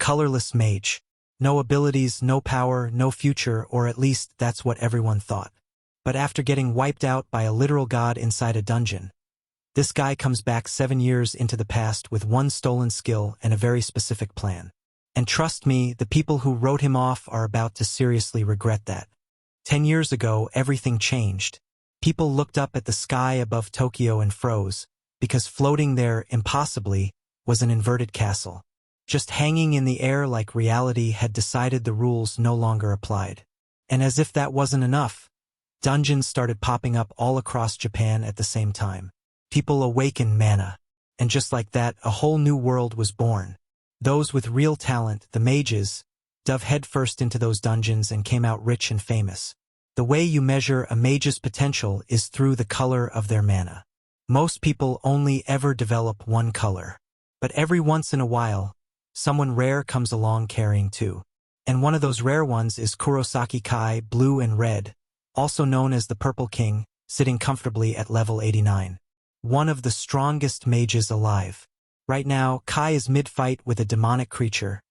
colorless mage. No abilities, no power, no future, or at least that's what everyone thought. But after getting wiped out by a literal god inside a dungeon, this guy comes back 7 years into the past with one stolen skill and a very specific plan. And trust me, the people who wrote him off are about to seriously regret that. 10 years ago, everything changed. People looked up at the sky above Tokyo and froze, because floating there, impossibly, was an inverted castle. Just hanging in the air like reality had decided the rules no longer applied. And as if that wasn't enough, dungeons started popping up all across Japan at the same time. People awakened mana. And just like that, a whole new world was born. Those with real talent, the mages, dove headfirst into those dungeons and came out rich and famous. The way you measure a mage's potential is through the color of their mana. Most people only ever develop one color. But every once in a while, someone rare comes along carrying two. And one of those rare ones is Kurosaki Kai, blue and red, also known as the Purple King, sitting comfortably at level 89. One of the strongest mages alive. Right now, Kai is mid-fight with a demonic creature,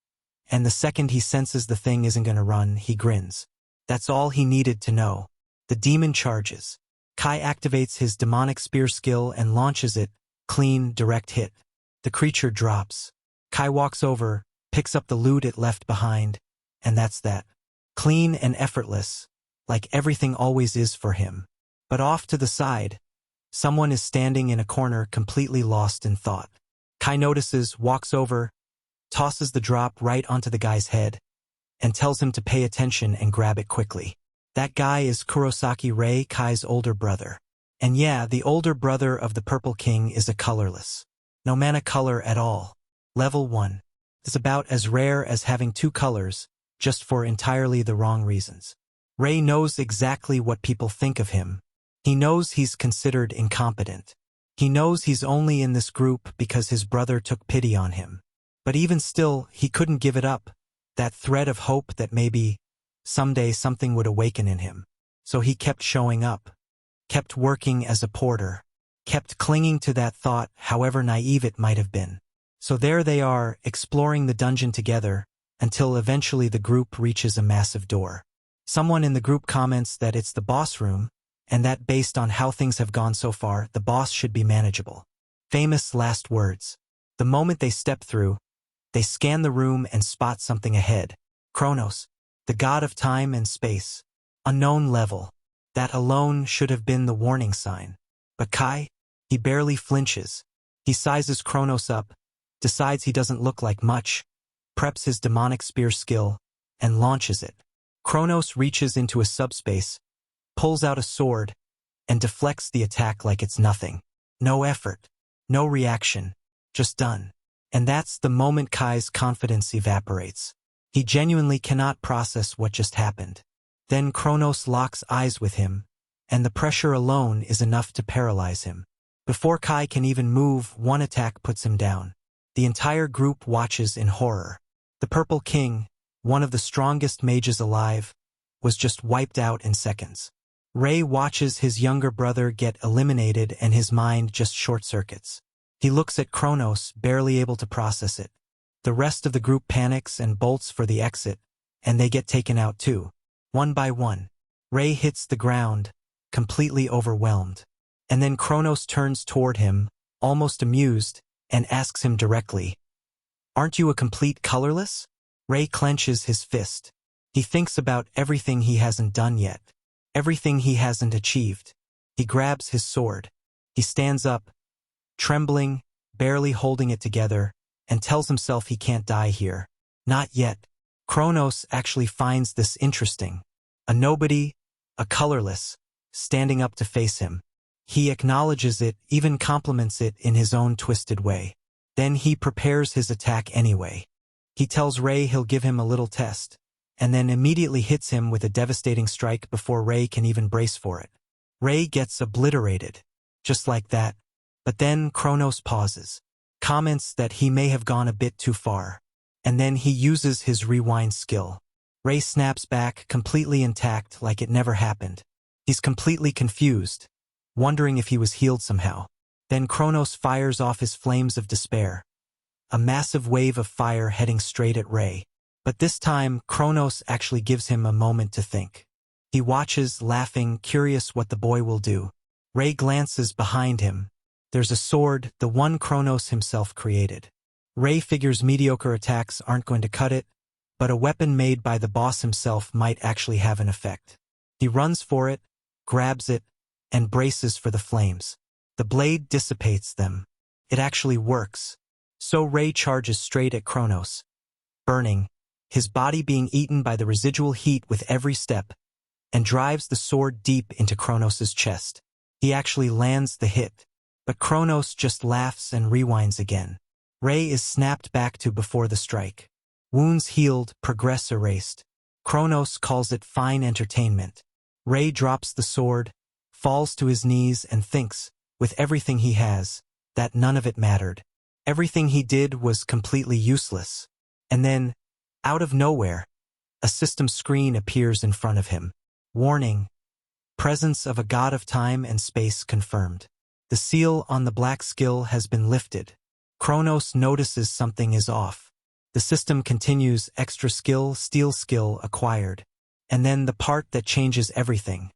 and the second he senses the thing isn't gonna run, he grins. That's all he needed to know. The demon charges. Kai activates his demonic spear skill and launches it, clean, direct hit. The creature drops. Kai walks over, picks up the loot it left behind, and that's that. Clean and effortless, like everything always is for him. But off to the side, someone is standing in a corner completely lost in thought. Kai notices, walks over, tosses the drop right onto the guy's head, and tells him to pay attention and grab it quickly. That guy is Kurosaki Rei, Kai's older brother. And yeah, the older brother of the Purple King is a colorless. No mana color at all. Level 1. It's about as rare as having two colors, just for entirely the wrong reasons. Rei knows exactly what people think of him. He knows he's considered incompetent. He knows he's only in this group because his brother took pity on him. But even still, he couldn't give it up. That thread of hope that maybe, someday something would awaken in him. So he kept showing up. Kept working as a porter. Kept clinging to that thought, however naive it might have been. So there they are, exploring the dungeon together, until eventually the group reaches a massive door. Someone in the group comments that it's the boss room, and that based on how things have gone so far, the boss should be manageable. Famous last words. The moment they step through, they scan the room and spot something ahead. Kronos, the god of time and space. Unknown level. That alone should have been the warning sign. But Kai? He barely flinches. He sizes Kronos up, decides he doesn't look like much, preps his demonic spear skill, and launches it. Kronos reaches into a subspace, pulls out a sword, and deflects the attack like it's nothing. No effort. No reaction. Just done. And that's the moment Kai's confidence evaporates. He genuinely cannot process what just happened. Then Kronos locks eyes with him, and the pressure alone is enough to paralyze him. Before Kai can even move, one attack puts him down. The entire group watches in horror. The Purple King, one of the strongest mages alive, was just wiped out in seconds. Rei watches his younger brother get eliminated and his mind just short-circuits. He looks at Kronos, barely able to process it. The rest of the group panics and bolts for the exit, and they get taken out too. One by one. Rei hits the ground, completely overwhelmed. And then Kronos turns toward him, almost amused, and asks him directly, "Aren't you a complete colorless?" Rei clenches his fist. He thinks about everything he hasn't done yet, everything he hasn't achieved. He grabs his sword. He stands up, trembling, barely holding it together, and tells himself he can't die here. Not yet. Kronos actually finds this interesting. A nobody, a colorless, standing up to face him. He acknowledges it, even compliments it in his own twisted way. Then he prepares his attack anyway. He tells Rei he'll give him a little test, and then immediately hits him with a devastating strike before Rei can even brace for it. Rei gets obliterated. Just like that. But then Kronos pauses, comments that he may have gone a bit too far, and then he uses his rewind skill. Rei snaps back, completely intact, like it never happened. He's completely confused, wondering if he was healed somehow. Then Kronos fires off his flames of despair. a massive wave of fire heading straight at Ray. But this time, Kronos actually gives him a moment to think. He watches, laughing, curious what the boy will do. Ray glances behind him. There's a sword, the one Kronos himself created. Ray figures mediocre attacks aren't going to cut it, but a weapon made by the boss himself might actually have an effect. He runs for it, grabs it, and braces for the flames. The blade dissipates them. It actually works. So Ray charges straight at Kronos, burning, his body being eaten by the residual heat with every step, and drives the sword deep into Kronos' chest. He actually lands the hit, but Kronos just laughs and rewinds again. Ray is snapped back to before the strike. Wounds healed, progress erased. Kronos calls it fine entertainment. Ray drops the sword, falls to his knees and thinks, with everything he has, that none of it mattered. Everything he did was completely useless. And then, out of nowhere, a system screen appears in front of him. Warning: presence of a god of time and space confirmed. The seal on the black skill has been lifted. Kronos notices something is off. The system continues: extra skill, steel skill acquired. And then the part that changes everything.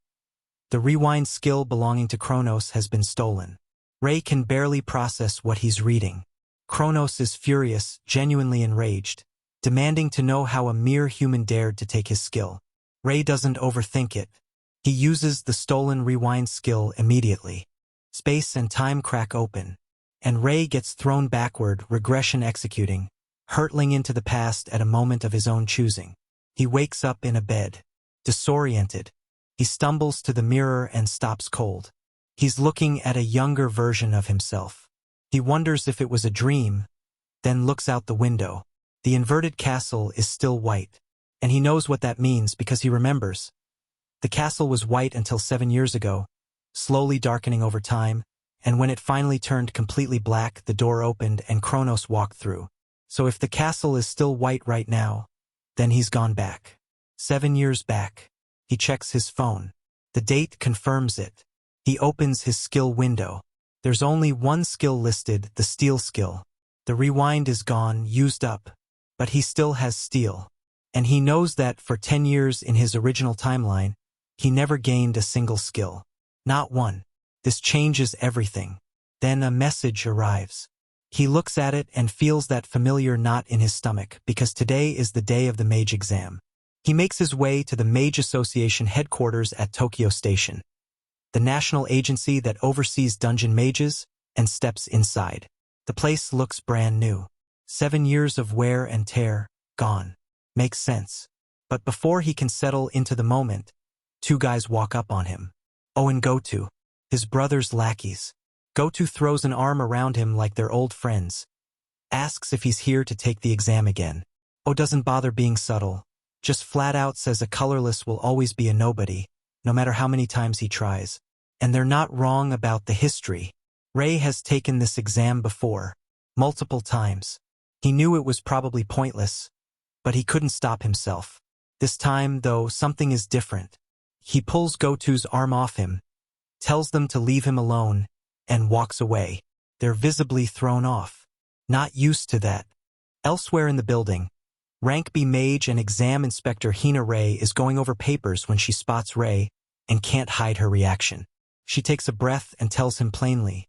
The rewind skill belonging to Kronos has been stolen. Ray can barely process what he's reading. Kronos is furious, genuinely enraged, demanding to know how a mere human dared to take his skill. Ray doesn't overthink it. He uses the stolen rewind skill immediately. Space and time crack open, and Ray gets thrown backward, regression executing, hurtling into the past at a moment of his own choosing. He wakes up in a bed, disoriented. He stumbles to the mirror and stops cold. He's looking at a younger version of himself. He wonders if it was a dream, then looks out the window. The inverted castle is still white, and he knows what that means because he remembers. The castle was white until 7 years ago, slowly darkening over time, and when it finally turned completely black, the door opened and Kronos walked through. So if the castle is still white right now, then he's gone back. 7 years back. He checks his phone. The date confirms it. He opens his skill window. There's only one skill listed, the steel skill. The rewind is gone, used up. But he still has steel. And he knows that for 10 years in his original timeline, he never gained a single skill. Not one. This changes everything. Then a message arrives. He looks at it and feels that familiar knot in his stomach because today is the day of the mage exam. He makes his way to the Mage Association headquarters at Tokyo Station, the national agency that oversees dungeon mages, and steps inside. The place looks brand new. 7 years of wear and tear, gone. Makes sense. But before he can settle into the moment, 2 guys walk up on him. Oh, and Goto, his brother's lackeys. Goto throws an arm around him like they're old friends. Asks if he's here to take the exam again. Oh doesn't bother being subtle. Just flat out says a colorless will always be a nobody, no matter how many times he tries. And they're not wrong about the history. Ray has taken this exam before, multiple times. He knew it was probably pointless, but he couldn't stop himself. This time, though, something is different. He pulls Goto's arm off him, tells them to leave him alone, and walks away. They're visibly thrown off. Not used to that. Elsewhere in the building, Rank B Mage and Exam Inspector Hina Ray is going over papers when she spots Ray and can't hide her reaction. She takes a breath and tells him plainly.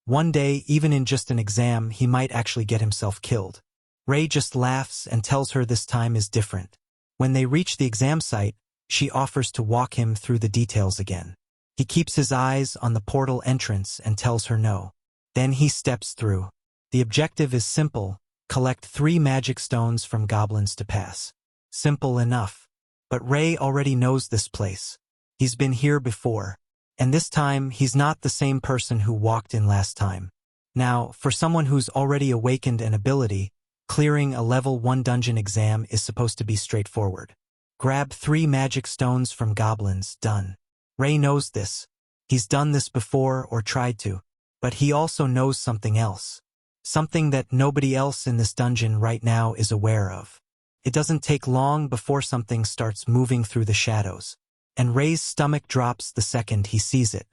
One day, even in just an exam, he might actually get himself killed. Ray just laughs and tells her this time is different. When they reach the exam site, she offers to walk him through the details again. He keeps his eyes on the portal entrance and tells her no. Then he steps through. The objective is simple: collect 3 magic stones from goblins to pass. Simple enough. But Ray already knows this place. He's been here before. And this time, he's not the same person who walked in last time. Now, for someone who's already awakened an ability, clearing a level 1 dungeon exam is supposed to be straightforward. Grab 3 magic stones from goblins, done. Ray knows this. He's done this before or tried to. But he also knows something else. Something that nobody else in this dungeon right now is aware of. It doesn't take long before something starts moving through the shadows. And Ray's stomach drops the second he sees it.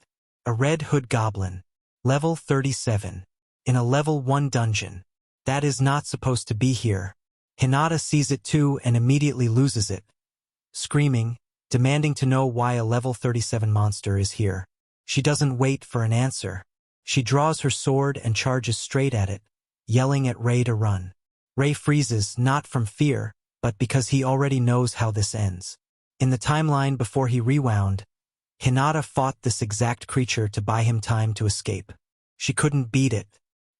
A Red Hood Goblin. Level 37. In a level 1 dungeon. That is not supposed to be here. Hinata sees it too and immediately loses it, screaming, demanding to know why a level 37 monster is here. She doesn't wait for an answer. She draws her sword and charges straight at it, yelling at Rei to run. Rei freezes, not from fear, but because he already knows how this ends. In the timeline before he rewound, Hinata fought this exact creature to buy him time to escape. She couldn't beat it.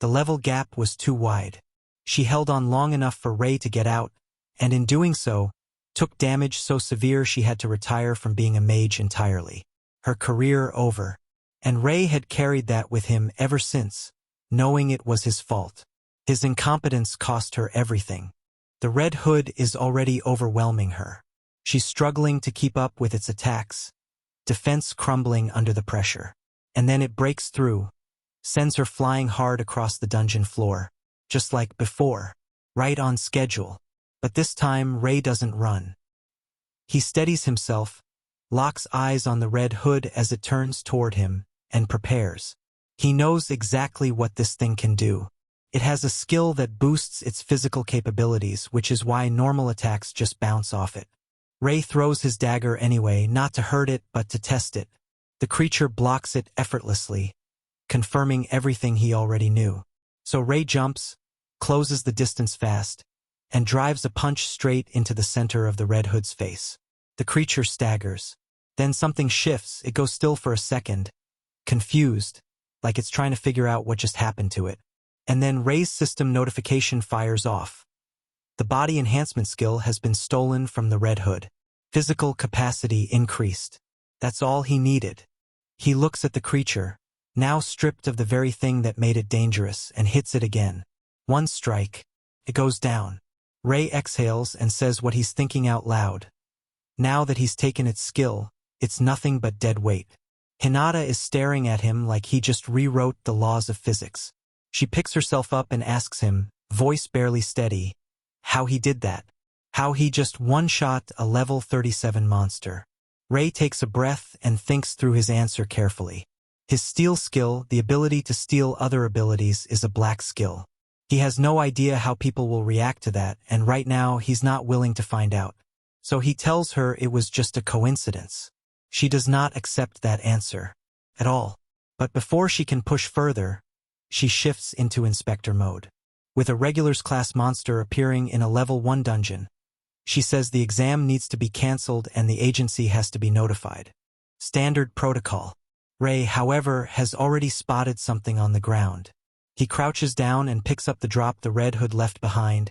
The level gap was too wide. She held on long enough for Rei to get out, and in doing so, took damage so severe she had to retire from being a mage entirely. Her career over. And Rei had carried that with him ever since, knowing it was his fault. His incompetence cost her everything. The Red Hood is already overwhelming her. She's struggling to keep up with its attacks, defense crumbling under the pressure. And then it breaks through, sends her flying hard across the dungeon floor, just like before, right on schedule. But this time Rei doesn't run. He steadies himself, locks eyes on the Red Hood as it turns toward him, and prepares. He knows exactly what this thing can do. It has a skill that boosts its physical capabilities, which is why normal attacks just bounce off it. Rei throws his dagger anyway, not to hurt it but to test it. The creature blocks it effortlessly, confirming everything he already knew. So Rei jumps, closes the distance fast, and drives a punch straight into the center of the Red Hood's face. The creature staggers. Then something shifts, it goes still for a second, confused, like it's trying to figure out what just happened to it. And then Rei's system notification fires off. The body enhancement skill has been stolen from the Red Hood. Physical capacity increased. That's all he needed. He looks at the creature, now stripped of the very thing that made it dangerous, and hits it again. One strike. It goes down. Rei exhales and says what he's thinking out loud. Now that he's taken its skill, it's nothing but dead weight. Hinata is staring at him like he just rewrote the laws of physics. She picks herself up and asks him, voice barely steady, how he did that. How he just one-shot a level 37 monster. Rei takes a breath and thinks through his answer carefully. His steal skill, the ability to steal other abilities, is a black skill. He has no idea how people will react to that, and right now he's not willing to find out. So he tells her it was just a coincidence. She does not accept that answer. At all. But before she can push further, she shifts into Inspector mode. With a Regulars class monster appearing in a level 1 dungeon, she says the exam needs to be cancelled and the agency has to be notified. Standard protocol. Rei, however, has already spotted something on the ground. He crouches down and picks up the drop the Red Hood left behind,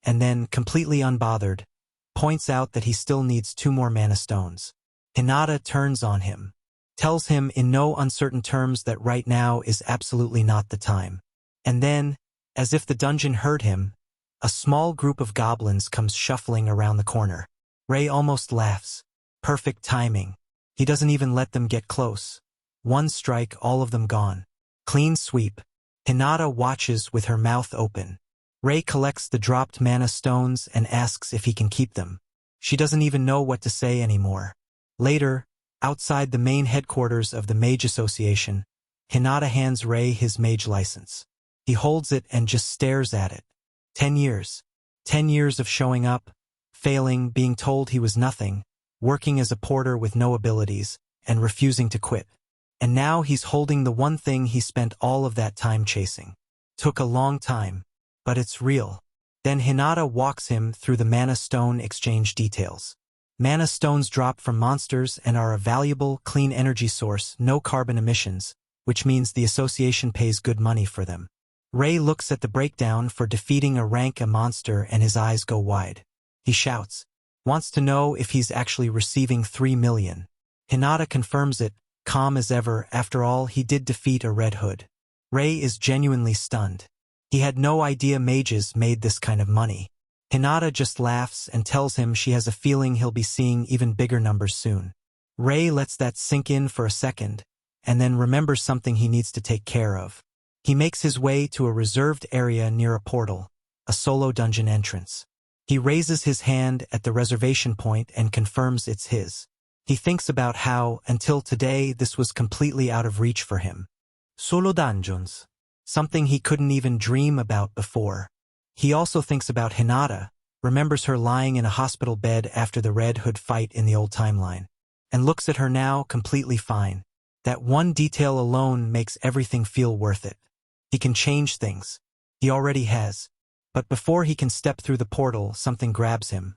and then, completely unbothered, points out that he still needs 2 more mana stones. Hinata turns on him, tells him in no uncertain terms that right now is absolutely not the time. And then, as if the dungeon heard him, a small group of goblins comes shuffling around the corner. Rei almost laughs. Perfect timing. He doesn't even let them get close. One strike, all of them gone. Clean sweep. Hinata watches with her mouth open. Rei collects the dropped mana stones and asks if he can keep them. She doesn't even know what to say anymore. Later, outside the main headquarters of the Mage Association, Hinata hands Rei his mage license. He holds it and just stares at it. 10 years. 10 years of showing up, failing, being told he was nothing, working as a porter with no abilities, and refusing to quit. And now he's holding the one thing he spent all of that time chasing. Took a long time, but it's real. Then Hinata walks him through the mana stone exchange details. Mana stones drop from monsters and are a valuable, clean energy source, no carbon emissions, which means the association pays good money for them. Rei looks at the breakdown for defeating a rank a monster and his eyes go wide. He shouts, wants to know if he's actually receiving 3 million. Hinata confirms it, calm as ever. After all, he did defeat a Red Hood. Rei is genuinely stunned. He had no idea mages made this kind of money. Hinata just laughs and tells him she has a feeling he'll be seeing even bigger numbers soon. Rei lets that sink in for a second, and then remembers something he needs to take care of. He makes his way to a reserved area near a portal, a solo dungeon entrance. He raises his hand at the reservation point and confirms it's his. He thinks about how, until today, this was completely out of reach for him. Solo dungeons. something he couldn't even dream about before. He also thinks about Hinata, remembers her lying in a hospital bed after the Red Hood fight in the old timeline, and looks at her now completely fine. That one detail alone makes everything feel worth it. He can change things. He already has. But before he can step through the portal, something grabs him.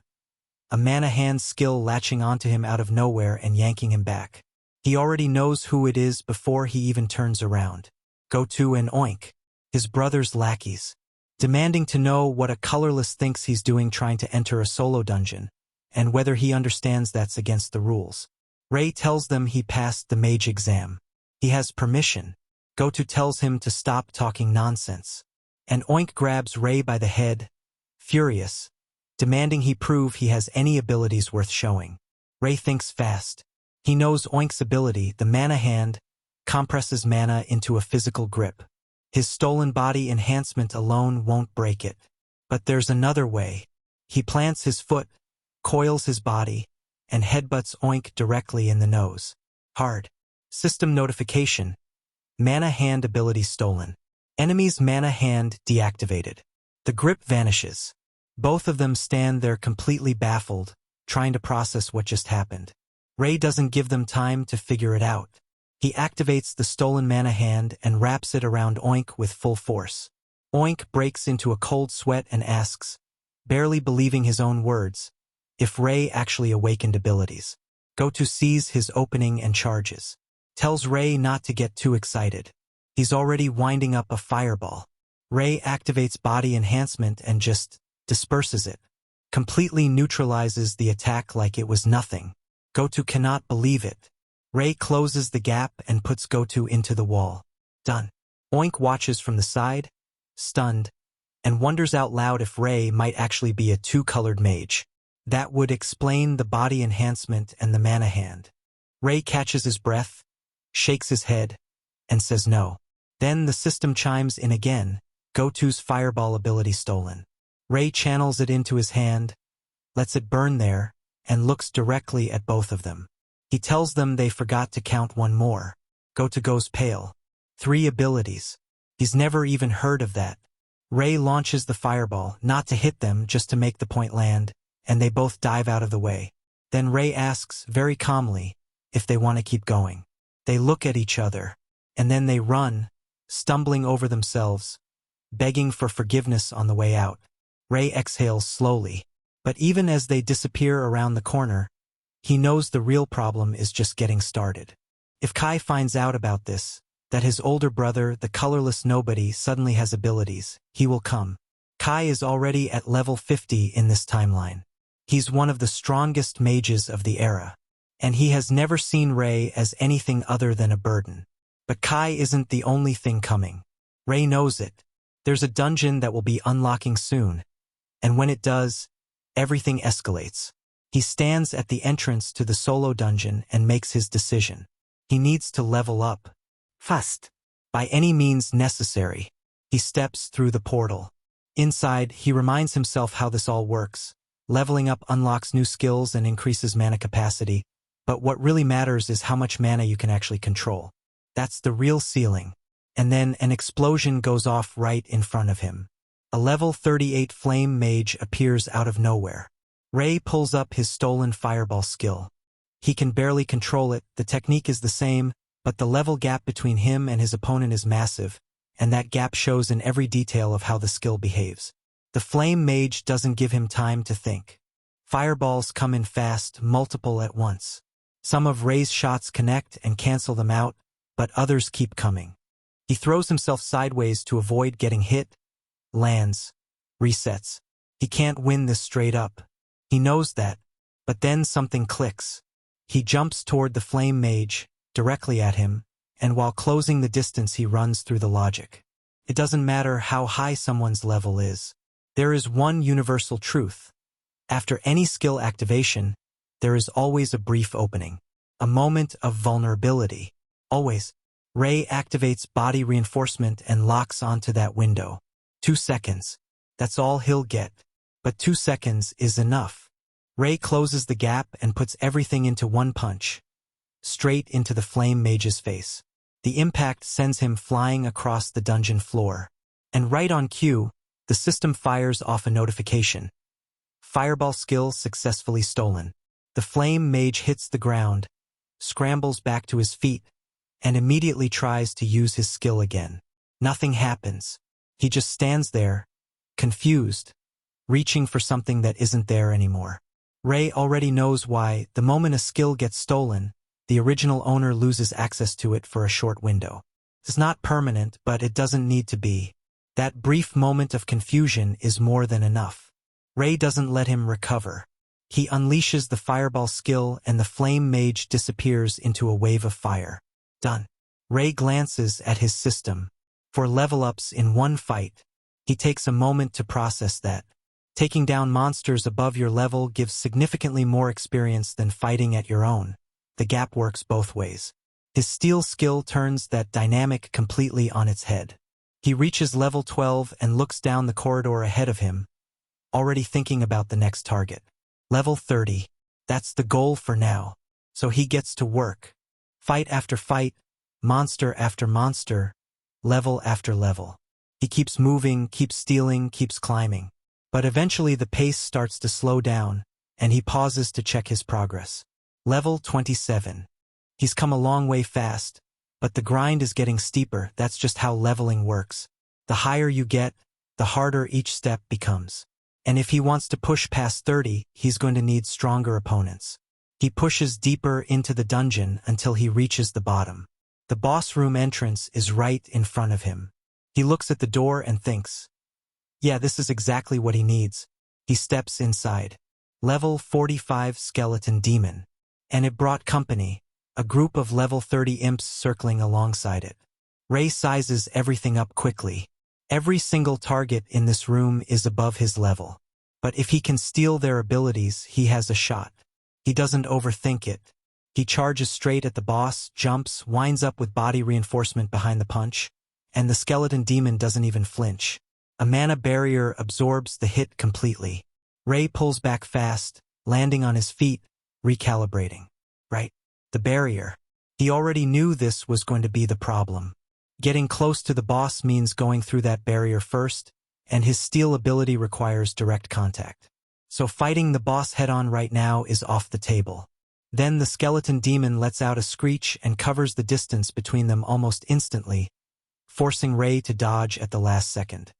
A mana hand skill latching onto him out of nowhere and yanking him back. He already knows who it is before he even turns around. Goku and Oink, his brother's lackeys, demanding to know what a colorless thinks he's doing trying to enter a solo dungeon, and whether he understands that's against the rules. Ray tells them he passed the mage exam. He has permission. Goku tells him to stop talking nonsense. And Oink grabs Ray by the head, furious, demanding he prove he has any abilities worth showing. Ray thinks fast. He knows Oink's ability, the mana hand, compresses mana into a physical grip. His stolen body enhancement alone won't break it. But there's another way. He plants his foot, coils his body, and headbutts Oink directly in the nose. Hard. System notification. Mana hand ability stolen. Enemy's mana hand deactivated. The grip vanishes. Both of them stand there completely baffled, trying to process what just happened. Ray doesn't give them time to figure it out. He activates the stolen mana hand and wraps it around Oink with full force. Oink breaks into a cold sweat and asks, barely believing his own words, if Ray actually awakened abilities. Goku sees his opening and charges. Tells Ray not to get too excited. He's already winding up a fireball. Ray activates body enhancement and just disperses it. Completely neutralizes the attack like it was nothing. Goku cannot believe it. Ray closes the gap and puts Goku into the wall. Done. Oink watches from the side, stunned, and wonders out loud if Ray might actually be a two-colored mage. That would explain the body enhancement and the mana hand. Ray catches his breath, shakes his head, and says no. Then the system chimes in again, Goku's fireball ability stolen. Ray channels it into his hand, lets it burn there, and looks directly at both of them. He tells them they forgot to count one more. Goku goes pale. 3 abilities. He's never even heard of that. Ray launches the fireball, not to hit them, just to make the point land, and they both dive out of the way. Then Ray asks, very calmly, if they want to keep going. They look at each other, and then they run, stumbling over themselves, begging for forgiveness on the way out. Ray exhales slowly, but even as they disappear around the corner, he knows the real problem is just getting started. If Kai finds out about this, that his older brother, the colorless nobody, suddenly has abilities, he will come. Kai is already at level 50 in this timeline. He's one of the strongest mages of the era, and he has never seen Ray as anything other than a burden. But Kai isn't the only thing coming. Ray knows it. There's a dungeon that will be unlocking soon, and when it does, everything escalates. He stands at the entrance to the solo dungeon and makes his decision. He needs to level up. Fast. By any means necessary. He steps through the portal. Inside, he reminds himself how this all works. Leveling up unlocks new skills and increases mana capacity, but what really matters is how much mana you can actually control. That's the real ceiling. And then an explosion goes off right in front of him. A level 38 flame mage appears out of nowhere. Ray pulls up his stolen fireball skill. He can barely control it, the technique is the same, but the level gap between him and his opponent is massive, and that gap shows in every detail of how the skill behaves. The flame mage doesn't give him time to think. Fireballs come in fast, multiple at once. Some of Ray's shots connect and cancel them out, but others keep coming. He throws himself sideways to avoid getting hit, lands, resets. He can't win this straight up. He knows that, but then something clicks. He jumps toward the flame mage, directly at him, and while closing the distance he runs through the logic. It doesn't matter how high someone's level is. There is one universal truth. After any skill activation, there is always a brief opening. A moment of vulnerability. Always. Ray activates body reinforcement and locks onto that window. 2 seconds. That's all he'll get. But 2 seconds is enough. Ray closes the gap and puts everything into one punch. Straight into the flame mage's face. The impact sends him flying across the dungeon floor. And right on cue, the system fires off a notification. Fireball skill successfully stolen. The flame mage hits the ground, scrambles back to his feet, and immediately tries to use his skill again. Nothing happens. He just stands there, confused, reaching for something that isn't there anymore. Ray already knows why. The moment a skill gets stolen, the original owner loses access to it for a short window. It's not permanent, but it doesn't need to be. That brief moment of confusion is more than enough. Ray doesn't let him recover. He unleashes the fireball skill and the flame mage disappears into a wave of fire. Done. Ray glances at his system. For level-ups in one fight, he takes a moment to process that. Taking down monsters above your level gives significantly more experience than fighting at your own. The gap works both ways. His steel skill turns that dynamic completely on its head. He reaches level 12 and looks down the corridor ahead of him, already thinking about the next target. Level 30. That's the goal for now. So he gets to work. Fight after fight, monster after monster, level after level. He keeps moving, keeps stealing, keeps climbing. But eventually the pace starts to slow down, and he pauses to check his progress. Level 27. He's come a long way fast, but the grind is getting steeper. That's just how leveling works. The higher you get, the harder each step becomes. And if he wants to push past 30, he's going to need stronger opponents. He pushes deeper into the dungeon until he reaches the bottom. The boss room entrance is right in front of him. He looks at the door and thinks, yeah, this is exactly what he needs. He steps inside. Level 45 Skeleton Demon. And it brought company, a group of level 30 imps circling alongside it. Ray sizes everything up quickly. Every single target in this room is above his level. But if he can steal their abilities, he has a shot. He doesn't overthink it. He charges straight at the boss, jumps, winds up with body reinforcement behind the punch, and the skeleton demon doesn't even flinch. A mana barrier absorbs the hit completely. Ray pulls back fast, landing on his feet, recalibrating. Right. The barrier. He already knew this was going to be the problem. Getting close to the boss means going through that barrier first, and his steel ability requires direct contact. So fighting the boss head-on right now is off the table. Then the skeleton demon lets out a screech and covers the distance between them almost instantly, forcing Ray to dodge at the last second.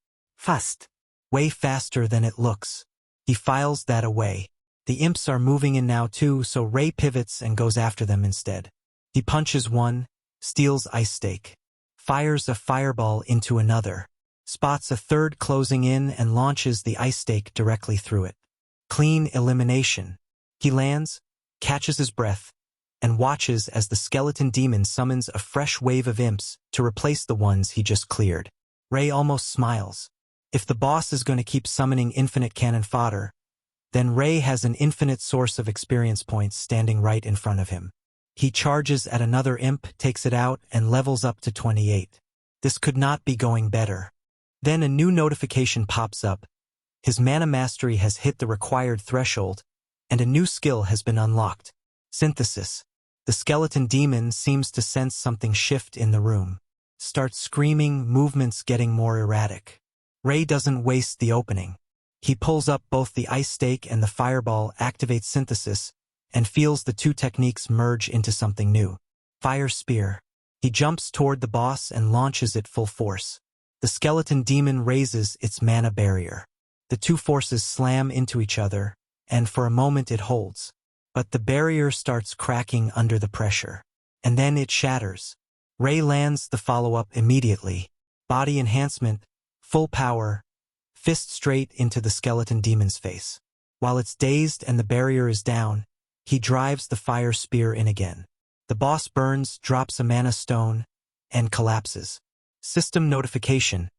Fast. Way faster than it looks. He files that away. The imps are moving in now too, so Ray pivots and goes after them instead. He punches one, steals Ice Stake, fires a fireball into another, spots a third closing in and launches the Ice Stake directly through it. Clean elimination. He lands, catches his breath, and watches as the skeleton demon summons a fresh wave of imps to replace the ones he just cleared. Ray almost smiles. If the boss is going to keep summoning infinite cannon fodder, then Ray has an infinite source of experience points standing right in front of him. He charges at another imp, takes it out, and levels up to 28. This could not be going better. Then a new notification pops up. His mana mastery has hit the required threshold, and a new skill has been unlocked. Synthesis. The skeleton demon seems to sense something shift in the room. Starts screaming, movements getting more erratic. Ray doesn't waste the opening. He pulls up both the Ice Stake and the fireball, activates synthesis, and feels the two techniques merge into something new. Fire Spear. He jumps toward the boss and launches it full force. The skeleton demon raises its mana barrier. The two forces slam into each other, and for a moment it holds. But the barrier starts cracking under the pressure. And then it shatters. Ray lands the follow-up immediately. Body enhancement, full power, fist straight into the skeleton demon's face. While it's dazed and the barrier is down, he drives the fire spear in again. The boss burns, drops a mana stone, and collapses. System notification.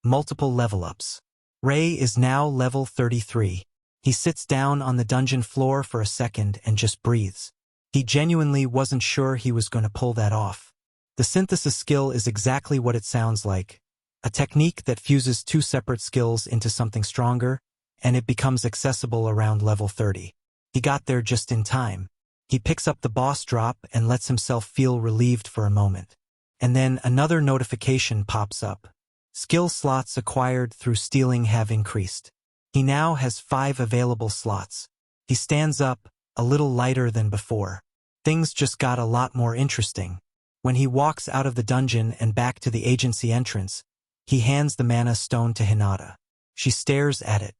Multiple level-ups. Ray is now level 33. He sits down on the dungeon floor for a second and just breathes. He genuinely wasn't sure he was going to pull that off. The synthesis skill is exactly what it sounds like. A technique that fuses two separate skills into something stronger, and it becomes accessible around level 30. He got there just in time. He picks up the boss drop and lets himself feel relieved for a moment. And then another notification pops up. Skill slots acquired through stealing have increased. He now has 5 available slots. He stands up, a little lighter than before. Things just got a lot more interesting. When he walks out of the dungeon and back to the agency entrance, he hands the mana stone to Hinata. She stares at it,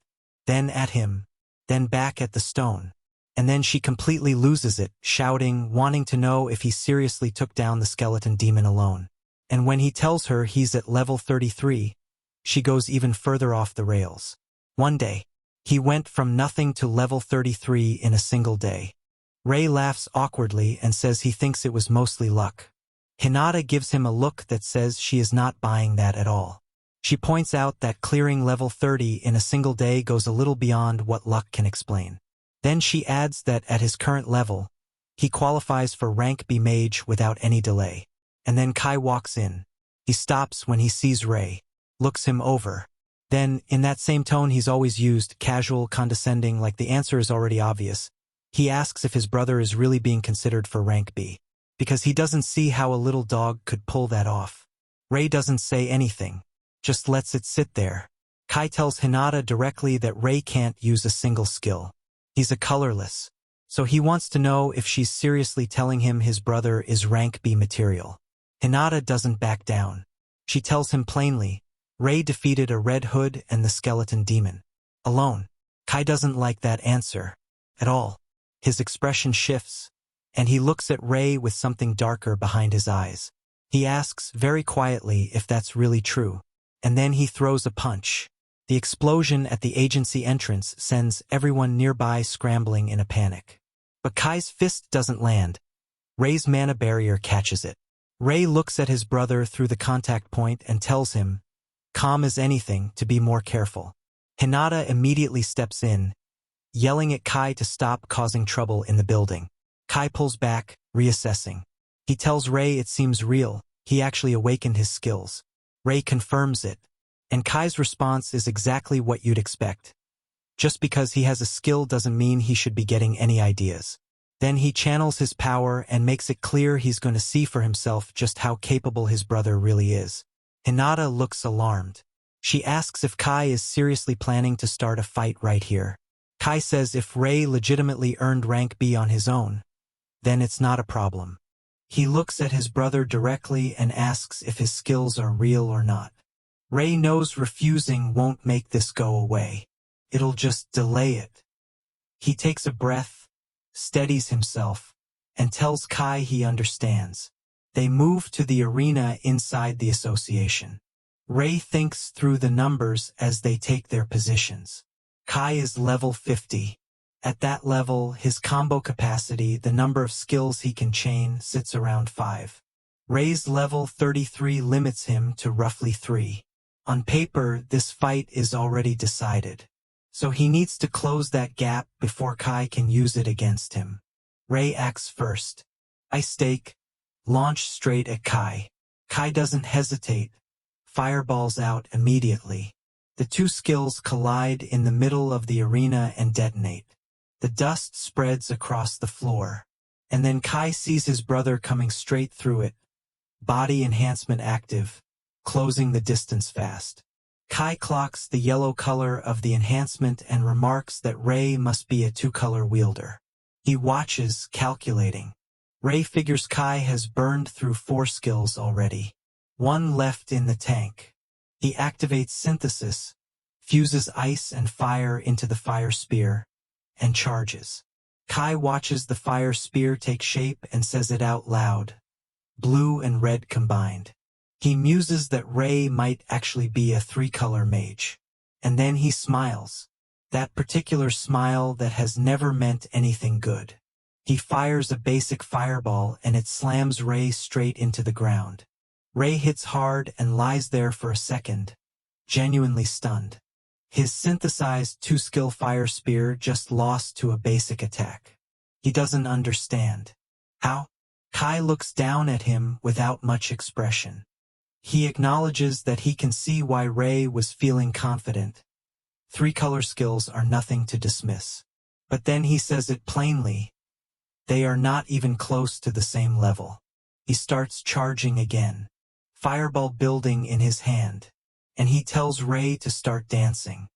then at him, then back at the stone. And then she completely loses it, shouting, wanting to know if he seriously took down the skeleton demon alone. And when he tells her he's at level 33, she goes even further off the rails. One day, he went from nothing to level 33 in a single day. Ray laughs awkwardly and says he thinks it was mostly luck. Hinata gives him a look that says she is not buying that at all. She points out that clearing level 30 in a single day goes a little beyond what luck can explain. Then she adds that at his current level, he qualifies for rank B mage without any delay. And then Kai walks in. He stops when he sees Ray, looks him over. Then, in that same tone he's always used, casual, condescending, like the answer is already obvious, he asks if his brother is really being considered for rank B, because he doesn't see how a little dog could pull that off. Ray doesn't say anything, just lets it sit there. Kai tells Hinata directly that Ray can't use a single skill. He's a colorless, so he wants to know if she's seriously telling him his brother is rank B material. Hinata doesn't back down. She tells him plainly, Ray defeated a Red Hood and the skeleton demon alone. Kai doesn't like that answer at all. His expression shifts, and he looks at Ray with something darker behind his eyes. He asks very quietly if that's really true, and then he throws a punch. The explosion at the agency entrance sends everyone nearby scrambling in a panic. But Kai's fist doesn't land. Ray's mana barrier catches it. Ray looks at his brother through the contact point and tells him, calm as anything, to be more careful. Hinata immediately steps in, yelling at Kai to stop causing trouble in the building. Kai pulls back, reassessing. He tells Ray it seems real, he actually awakened his skills. Ray confirms it, and Kai's response is exactly what you'd expect. Just because he has a skill doesn't mean he should be getting any ideas. Then he channels his power and makes it clear he's going to see for himself just how capable his brother really is. Hinata looks alarmed. She asks if Kai is seriously planning to start a fight right here. Kai says if Ray legitimately earned rank B on his own, then it's not a problem. He looks at his brother directly and asks if his skills are real or not. Ray knows refusing won't make this go away. It'll just delay it. He takes a breath, steadies himself, and tells Kai he understands. They move to the arena inside the association. Ray thinks through the numbers as they take their positions. Kai is level 50. At that level, his combo capacity, the number of skills he can chain, sits around 5. Ray's level 33 limits him to roughly 3. On paper, this fight is already decided. So he needs to close that gap before Kai can use it against him. Ray acts first. Ice Stake, launch straight at Kai. Kai doesn't hesitate, fireballs out immediately. The two skills collide in the middle of the arena and detonate. The dust spreads across the floor. And then Kai sees his brother coming straight through it. Body enhancement active, closing the distance fast. Kai clocks the yellow color of the enhancement and remarks that Ray must be a 2-color wielder. He watches, calculating. Ray figures Kai has burned through 4 skills already. 1 left in the tank. He activates synthesis, fuses ice and fire into the fire spear, and charges. Kai watches the fire spear take shape and says it out loud. Blue and red combined. He muses that Ray might actually be a 3-color mage. And then he smiles. That particular smile that has never meant anything good. He fires a basic fireball and it slams Ray straight into the ground. Ray hits hard and lies there for a second, genuinely stunned. His synthesized 2-skill fire spear just lost to a basic attack. He doesn't understand. How? Kai looks down at him without much expression. He acknowledges that he can see why Ray was feeling confident. 3-color skills are nothing to dismiss. But then he says it plainly. They are not even close to the same level. He starts charging again, fireball building in his hand, and he tells Ray to start dancing.